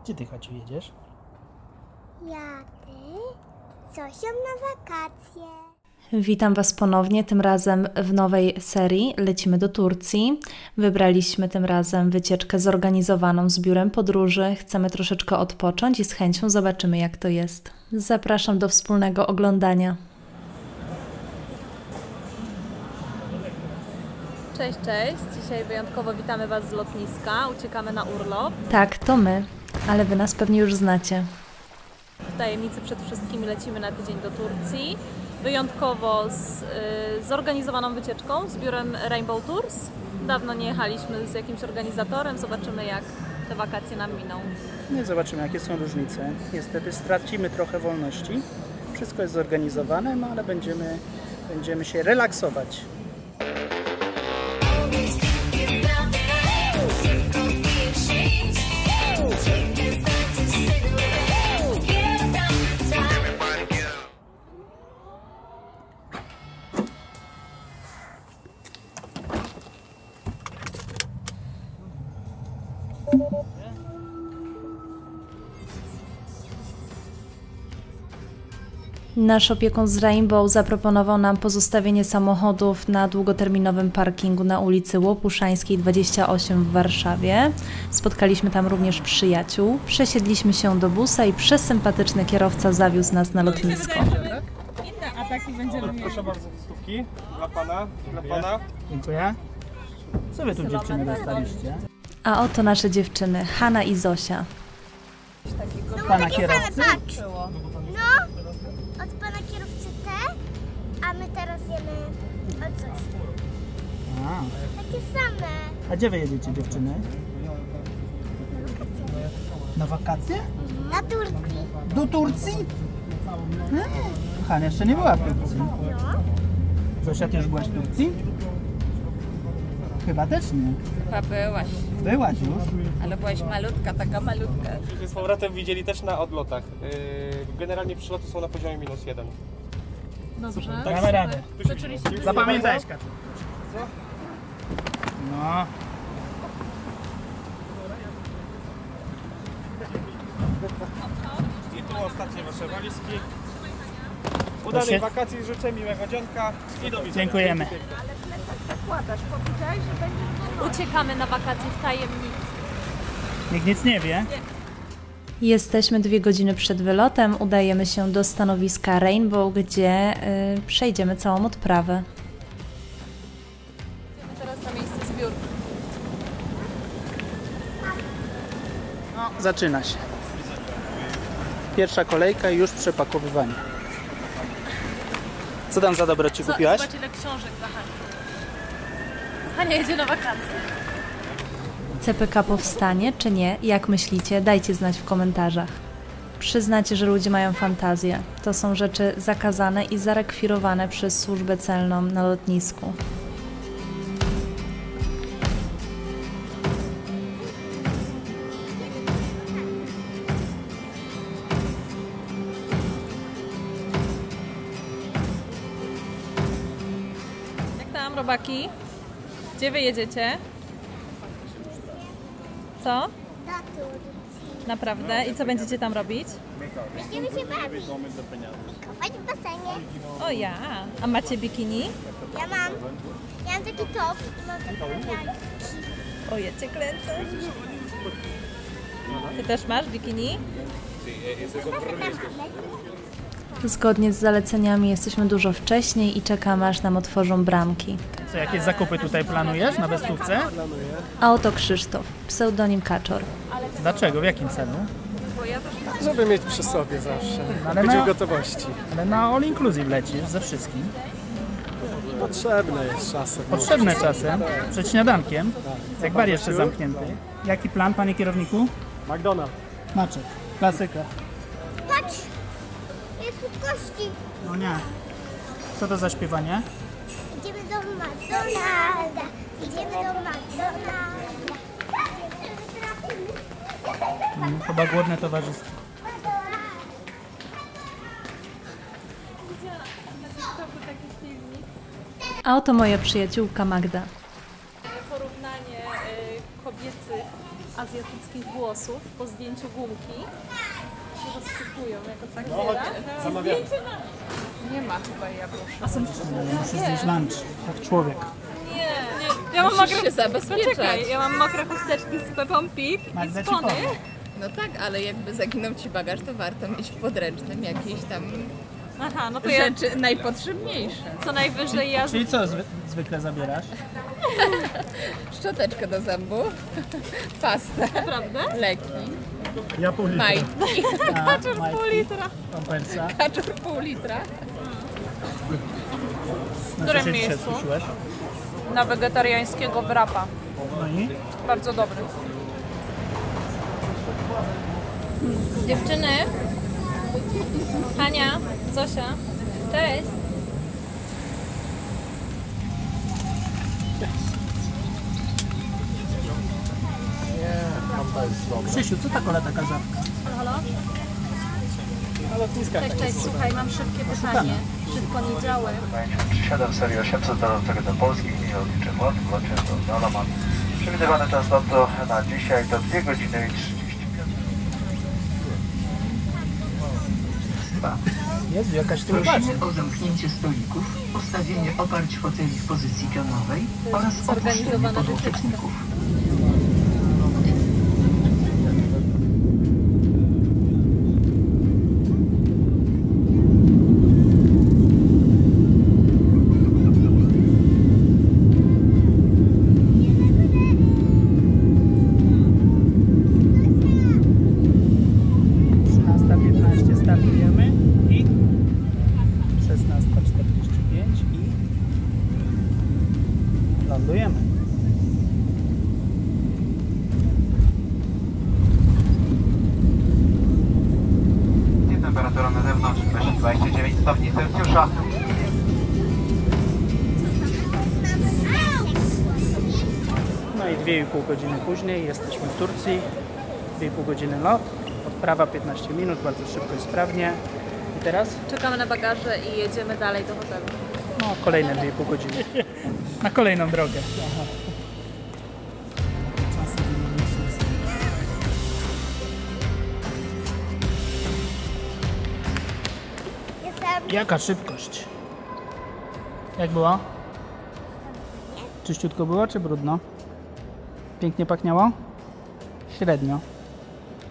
Gdzie ty, Kaciu, jedziesz? Jadę z Zosią na wakacje. Witam Was ponownie, tym razem w nowej serii. Lecimy do Turcji. Wybraliśmy tym razem wycieczkę zorganizowaną z biurem podróży. Chcemy troszeczkę odpocząć i z chęcią zobaczymy, jak to jest. Zapraszam do wspólnego oglądania. Cześć, cześć. Dzisiaj wyjątkowo witamy Was z lotniska. Uciekamy na urlop. Tak, to my, ale Wy nas pewnie już znacie. W tajemnicy przed wszystkimi lecimy na tydzień do Turcji. Wyjątkowo z zorganizowaną wycieczką z biurem Rainbow Tours. Dawno nie jechaliśmy z jakimś organizatorem. Zobaczymy, jak te wakacje nam miną. No i zobaczymy, jakie są różnice. Niestety stracimy trochę wolności. Wszystko jest zorganizowane, no ale będziemy się relaksować. Nasz opiekun z Rainbow zaproponował nam pozostawienie samochodów na długoterminowym parkingu na ulicy Łopuszańskiej 28 w Warszawie. Spotkaliśmy tam również przyjaciół. Przesiedliśmy się do busa i przesympatyczny kierowca zawiózł nas na lotnisko. A taki będziemy mieli. Proszę bardzo, stówki dla pana, dla pana. Dziękuję. Co wy tu, dziewczyny, dostaliście? A oto nasze dziewczyny, Hanna i Zosia. Pana kierowcy? Patrz. No, od pana kierowcy te, a my teraz jemy od Zosi. A, Takie same. a gdzie wy jedziecie, dziewczyny? Na wakacje? Na Turcji. Do Turcji? Hania jeszcze nie była w Turcji. No. Zosia, ty już byłaś w Turcji? Chyba też nie. Chyba byłaś, Byłaś już. ale byłaś malutka, taka malutka. Z powrotem widzieli też na odlotach. Generalnie przyloty są na poziomie -1. Dobrze. Damy radę. Zaczęliśmy. Zapamiętałeś, Kaciu. No. I tu ostatnie wasze walizki. Udanych wakacji, życzę miłego dzionka i do widzenia. Dziękujemy. Uciekamy na wakacje w tajemnicy. Nikt nic nie wie. Jesteśmy 2 godziny przed wylotem, udajemy się do stanowiska Rainbow, gdzie przejdziemy całą odprawę. Idziemy teraz na miejsce zbiórki. No, zaczyna się. Pierwsza kolejka i już przepakowywanie. Co tam za dobro ci kupiłaś? Zobacz, ile książek dla Hani. Hania jedzie na wakacje. CPK powstanie czy nie? Jak myślicie? Dajcie znać w komentarzach. Przyznacie, że ludzie mają fantazję. To są rzeczy zakazane i zarekwirowane przez służbę celną na lotnisku. Jak tam, robaki? Gdzie wy jedziecie? Co? Do Turcji. Naprawdę? I co będziecie tam robić? Będziemy się bawić. Kopać w basenie. O ja! A macie bikini? Ja mam taki top, mam takie robianki. O, ja cię kręcę. Ty też masz bikini? Zgodnie z zaleceniami jesteśmy dużo wcześniej i czekamy, aż nam otworzą bramki. Co, jakieś zakupy tutaj planujesz na bestówce? A oto Krzysztof, pseudonim Kaczor. Dlaczego? W jakim celu? Żeby mieć przy sobie zawsze. Ale Być na- w gotowości. Ale na all inclusive lecisz ze wszystkim. Potrzebne jest czasem. Potrzebne czasem, przed śniadankiem, jak bar jeszcze zamknięty. Jaki plan, panie kierowniku? McDonald's. Maczek, klasyka. Patrz, jest słodkości. No nie. Co to za śpiewanie? Idziemy do McDonalda. Idziemy do McDonalda. Chyba głodne towarzystwo. A oto moja przyjaciółka Magda. Porównanie kobiecych azjatyckich takich włosów po zdjęciu gumki. Się rozsypują jako tak Zamawiamy. Nie ma chyba jabłuszka. A są Muszę zjeść lunch, jak człowiek. Nie. Ja mam Musisz mokre... się zabezpieczać. Poczekaj, ja mam mokre chusteczki z Pepą Pig i Magda ci spony. powie. No tak, ale jakby zaginął ci bagaż, to warto mieć w podręcznym jakieś tam Aha, no to ja rzeczy najpotrzebniejsze. co najwyżej ja... Czyli co zwykle zabierasz? Szczoteczkę do zębów, pastę, Naprawdę? leki, Ja pół litra. majtki, Kaczor pół litra. Pampersa. kaczor pół litra. Na którym co się dzisiaj miejscu? skusiłeś? Na wegetariańskiego wrapa. No i? Bardzo dobry. Dziewczyny, Ania, Zosia, cześć. Krzysiu, co ta kola taka rzadka? Cześć, słuchaj, mam szybkie pytanie. Czy w poniedziałek 7 serii 800 latającego do Polski w linii lotniczym LOT w locie do Dalaman. Przewidywany czas lotu na dzisiaj to 2 godziny i 30 minut. Jest jakaś tu Prosimy o zamknięcie stolików, postawienie oparć foteli w pozycji pionowej oraz opuszczenie podołeczników. startujemy i 16:45 i lądujemy. Temperatura na zewnątrz wynosi 29 stopni Celsjusza. No i 2,5 godziny później jesteśmy w Turcji. 2,5 godziny lot, odprawa 15 minut, bardzo szybko i sprawnie. I teraz? czekamy na bagaże i jedziemy dalej do hotelu. No, kolejne 2,5 godziny. Na kolejną drogę. Jestem. Jaka szybkość? Jak było? Czyściutko było, czy brudno? Pięknie pachniało? Średnio.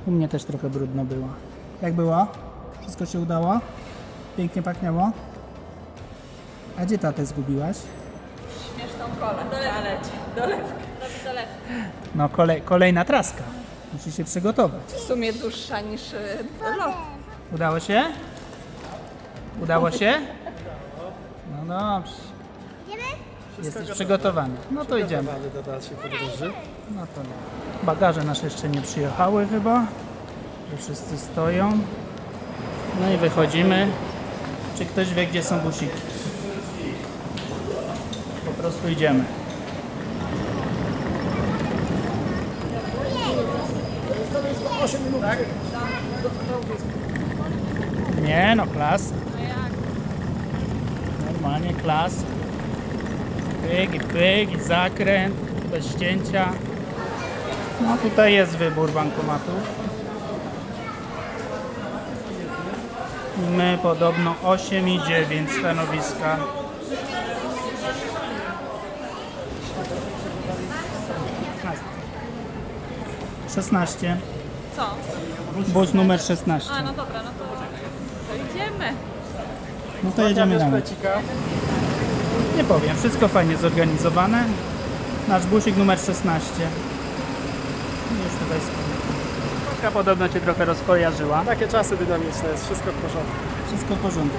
U mnie też trochę brudno było. Jak było? Wszystko się udało? Pięknie pachniało? A gdzie tatę zgubiłaś? Śmieszną kolę. Dolewkę. No kolejna traska. Musi się przygotować. W sumie dłuższa niż lot. Udało się? Udało się? No dobrze. Jesteś przygotowany. No to idziemy. do dalszej podróży. No to nie. Bagaże nasze jeszcze nie przyjechały chyba. Że wszyscy stoją. No i wychodzimy. Czy ktoś wie, gdzie są busiki? Po prostu idziemy. Tak? Nie no, klas. Normalnie klas. Pyk i zakręt, bez ścięcia. No tutaj jest wybór bankomatów. My podobno 8 i 9 stanowiska. Szesnaście. Co? Bus numer 16. A, no dobra, no to idziemy. No to jedziemy dalej. Nie powiem, wszystko fajnie zorganizowane. Nasz busik numer 16. Jest tutaj spokojnie. Podobno Cię trochę rozkojarzyła. Takie czasy dynamiczne, jest wszystko w porządku. Wszystko w porządku.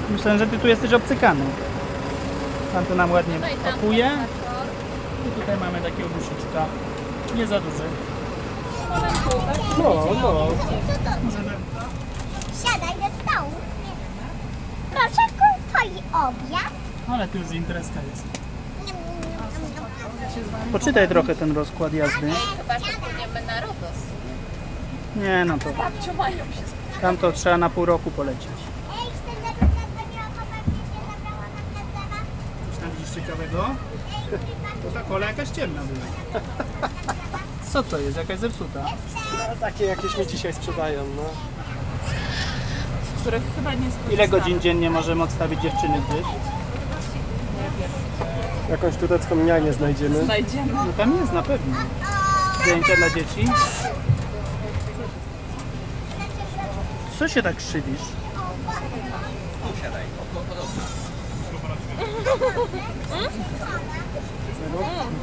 Myślę, że Ty tu jesteś obcykany. Tam to nam ładnie pakuje. I tutaj mamy takiego busiczka. Nie za duży. No. Siadaj do stołu. Proszę, twój obiad. Ale tu już imprezka jest. Poczytaj trochę ten rozkład jazdy. Chyba, że płyniemy na Rodos. Nie no to. Tam to trzeba na pół roku polecieć. Ej, chcę zabrać popatrzcie, się zabrała na placerach. Coś tam widzisz ciekawego? To ta kola jakaś ciemna była. Co to jest? Jakaś zepsuta? No, takie jakieś mi dzisiaj sprzedają, no. Z których chyba nie skorzystamy. Ile godzin dziennie możemy odstawić dziewczyny gdzieś? Jakąś turecką nianię znajdziemy. Znajdziemy. No tam jest na pewno. Zdjęcia dla dzieci. Co się tak krzywisz?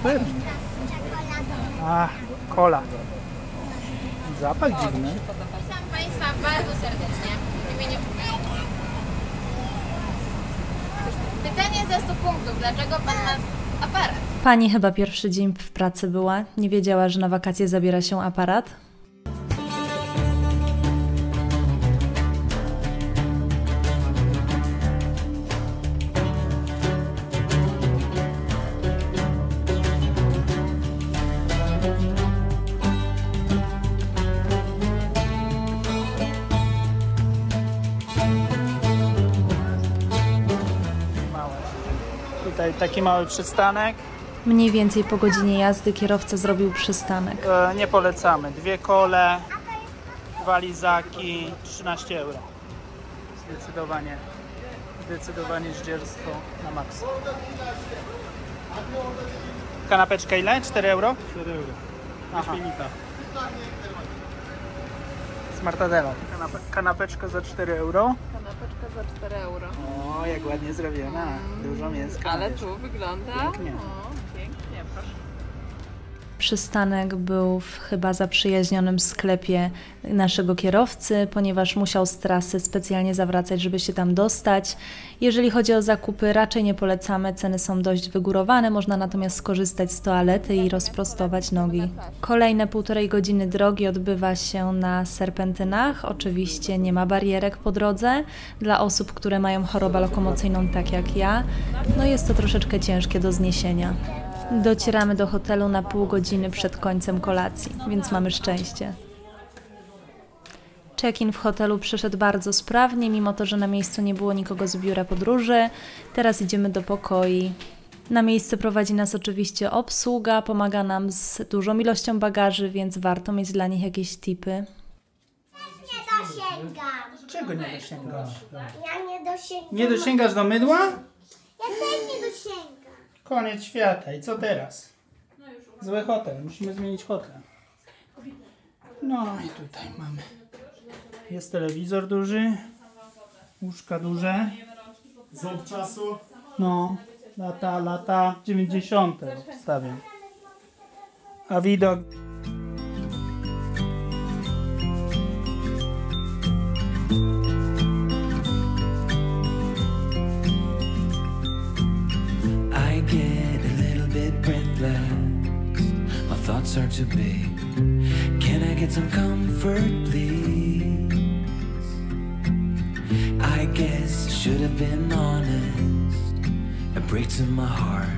Pewnie. A, kola. Zapach dziwny. Witam Państwa bardzo serdecznie. W imieniu... Pytanie za 100 punktów. Dlaczego Pan ma aparat? Pani chyba pierwszy dzień w pracy była, nie wiedziała, że na wakacje zabiera się aparat. Tutaj taki mały przystanek. Mniej więcej po godzinie jazdy kierowca zrobił przystanek. Nie polecamy. 2 kole, 2 lizaki, 13 euro. Zdecydowanie zdzierstwo na maksa. Kanapeczka ile? 4 euro? 4 euro. Aha. Z martadela. Kanapeczka za 4 euro. Kanapeczka za 4 euro. O, jak ładnie zrobiona. Dużo mięska. Ale tu wygląda... Pięknie. O, pięknie, proszę. Przystanek był w chyba zaprzyjaźnionym sklepie naszego kierowcy, ponieważ musiał z trasy specjalnie zawracać, żeby się tam dostać. Jeżeli chodzi o zakupy, raczej nie polecamy, ceny są dość wygórowane, można natomiast skorzystać z toalety i rozprostować nogi. Kolejne 1,5 godziny drogi odbywa się na serpentynach, oczywiście nie ma barierek po drodze. Dla osób, które mają chorobę lokomocyjną tak jak ja, no jest to troszeczkę ciężkie do zniesienia. Docieramy do hotelu na pół godziny przed końcem kolacji, więc mamy szczęście. Check-in w hotelu przeszedł bardzo sprawnie, mimo to, że na miejscu nie było nikogo z biura podróży. Teraz idziemy do pokoi. Na miejsce prowadzi nas oczywiście obsługa, pomaga nam z dużą ilością bagaży, więc warto mieć dla nich jakieś tipy. Nie dosięgam. Czego nie dosięgasz? Ja nie dosięgam. Nie dosięgasz do mydła? Ja też nie dosięgam. Koniec świata. I co teraz? Zły hotel. Musimy zmienić hotel. No i tutaj mamy. Jest telewizor duży. Łóżka duże. Ząb czasu. No. Lata 90. obstawiam. A widok... I get a little bit breathless. My thoughts are too big. Can I get some comfort, please? I guess I should have been honest. It breaks in my heart.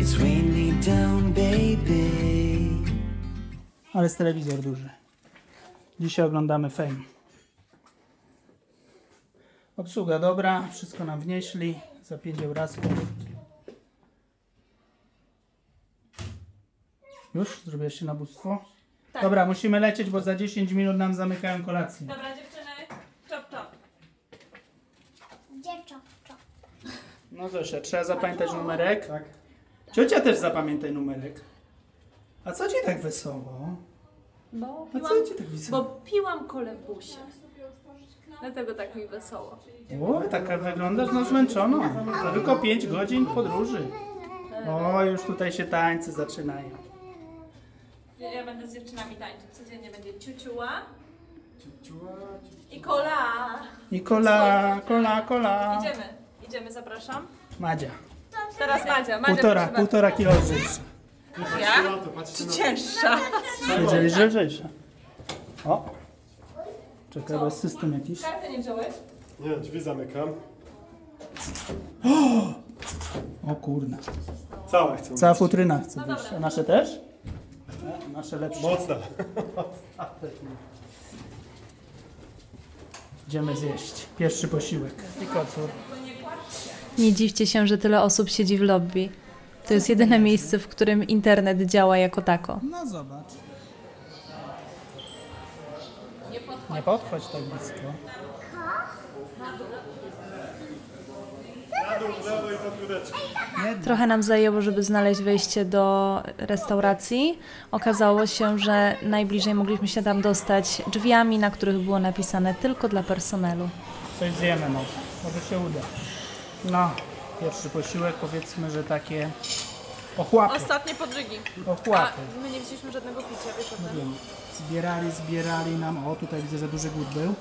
It's weighing me down, baby. Ale jest telewizor duży. Dzisiaj oglądamy Fame. Obsługa dobra, wszystko nam wnieśli za 5 eurasków. Już? Zrobiłeś się nabóstwo? Tak. Dobra, musimy lecieć, bo za 10 minut nam zamykają kolację. Dobra dziewczyny, czop czop. Gdzie czop? No Zosia, trzeba zapamiętać numerek. Tak. Ciocia też zapamiętaj numerek. A co ci tak wesoło? Bo A co ci tak wesoło? bo piłam kolę w busie. Dlatego tak mi wesoło. O, taka wyglądasz no zmęczoną. To tylko 5 godzin podróży. O, już tutaj się tańce zaczynają. Ja będę z dziewczynami tańczyć. Codziennie będzie ciuciuła. I kola. I kola. Idziemy, zapraszam. Madzia. Teraz Madzia, proszę bardzo. 1,5 kilo lżejsza. Ja? Czy cięższa? Wiedzieli, że lżejsza. O. Czekaj, bo jest system jakiś. Kartę nie wziąłeś? Nie, drzwi zamykam. O kurna. Całe chcę. Cała futryna chce wyjść. A nasze też? Nasze lepsze. Mocne. Idziemy zjeść. Pierwszy posiłek. I kocur. Nie dziwcie się, że tyle osób siedzi w lobby. To jest jedyne miejsce, w którym internet działa jako tako. No zobacz. Nie podchodź tak blisko. Trochę nam zajęło, żeby znaleźć wejście do restauracji. Okazało się, że najbliżej mogliśmy się tam dostać drzwiami, na których było napisane tylko dla personelu. Coś zjemy może się uda. No, pierwszy posiłek, powiedzmy, że takie ochłapy. Ostatnie podżygi. Ochłapy. A my nie wzięliśmy żadnego picia, wiesz o tym? Wiem. Zbierali nam, o tutaj widzę, że duży głód był.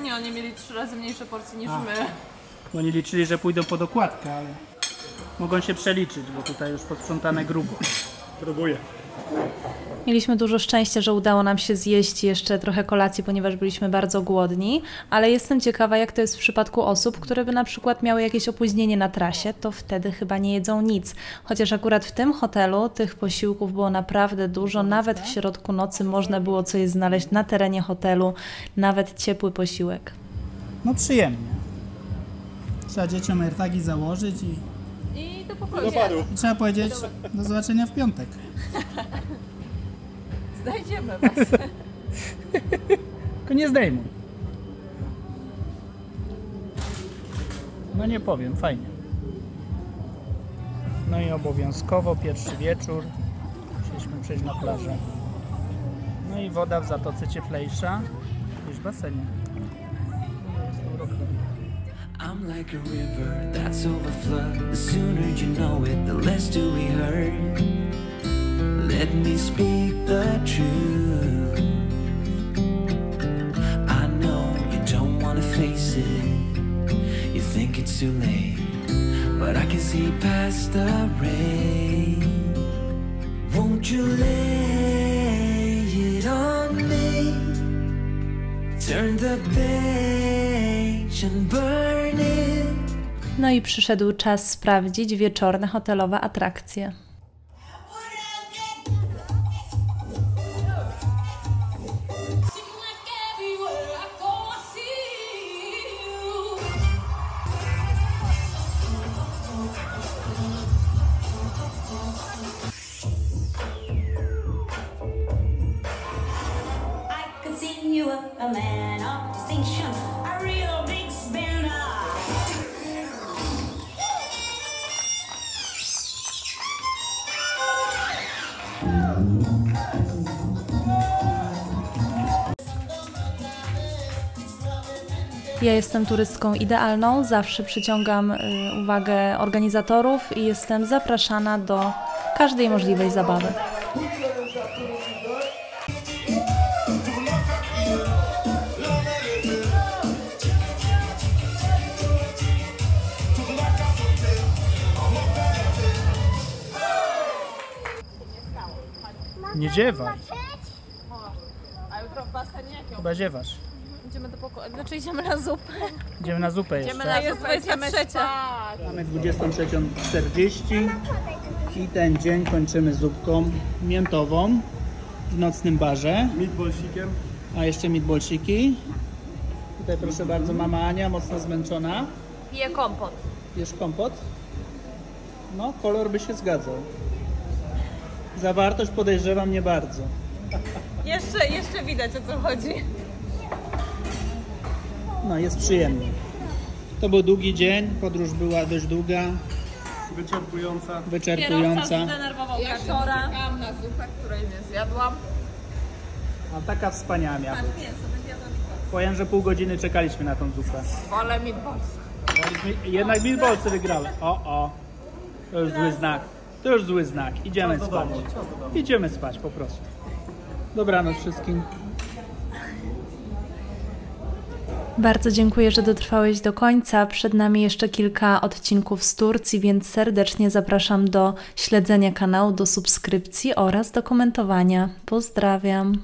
Nie, oni mieli 3 razy mniejsze porcje niż A. my. Oni liczyli, że pójdą po dokładkę, ale mogą się przeliczyć, bo tutaj już posprzątane grubo. Próbuję. Mieliśmy dużo szczęścia, że udało nam się zjeść jeszcze trochę kolacji, ponieważ byliśmy bardzo głodni, ale jestem ciekawa, jak to jest w przypadku osób, które by na przykład miały jakieś opóźnienie na trasie, to wtedy chyba nie jedzą nic. Chociaż akurat w tym hotelu tych posiłków było naprawdę dużo, nawet w środku nocy można było coś znaleźć na terenie hotelu, nawet ciepły posiłek. No przyjemnie. Trzeba dzieciom AirTagi założyć I do pokoju. i trzeba powiedzieć do zobaczenia w piątek. Znajdziemy was. Tylko nie zdejmuj. No nie powiem, fajnie. No i obowiązkowo pierwszy wieczór. Musieliśmy przejść na plażę. No i woda w zatoce cieplejsza niż w basenie. I'm like a river that's overflowed. The sooner you know it, the less do we hurt. Let me speak the truth. I know you don't want to face it. You think it's too late, but I can see past the rain. Won't you lay it on me? Turn the page and burn it. No i przyszedł czas sprawdzić wieczorne hotelowe atrakcje. A man of distinction, a real big spender. Ja jestem turystką idealną, zawsze przyciągam uwagę organizatorów i jestem zapraszana do każdej możliwej zabawy. Nie ziewaj. A jutro w basenie jakie? Chyba ziewasz. Idziemy do pokoju, znaczy idziemy na zupę. Idziemy na zupę jeszcze. Idziemy na jest 23. Mamy 23:40 i ten dzień kończymy zupką miętową w nocnym barze. Meatballsikiem. A jeszcze meatballsiki. Tutaj proszę bardzo, mama Ania, mocno zmęczona. Piję kompot. Pijesz kompot? No, kolor by się zgadzał. Zawartość podejrzewam nie bardzo. Jeszcze widać, o co chodzi. No, jest przyjemnie. To był długi dzień, podróż była dość długa, wyczerpująca. Zdenerwował kaczora. Czekałam na zupę, której nie zjadłam. A taka wspaniała miała być. Powiem, że pół godziny czekaliśmy na tą zupę. Wolę meatballs. Jednak meatballsy wygrały. O, to już zły znak. To już zły znak. Idziemy spać. Idziemy spać po prostu. Dobranoc wszystkim. Bardzo dziękuję, że dotrwałeś do końca. Przed nami jeszcze kilka odcinków z Turcji, więc serdecznie zapraszam do śledzenia kanału, do subskrypcji oraz do komentowania. Pozdrawiam.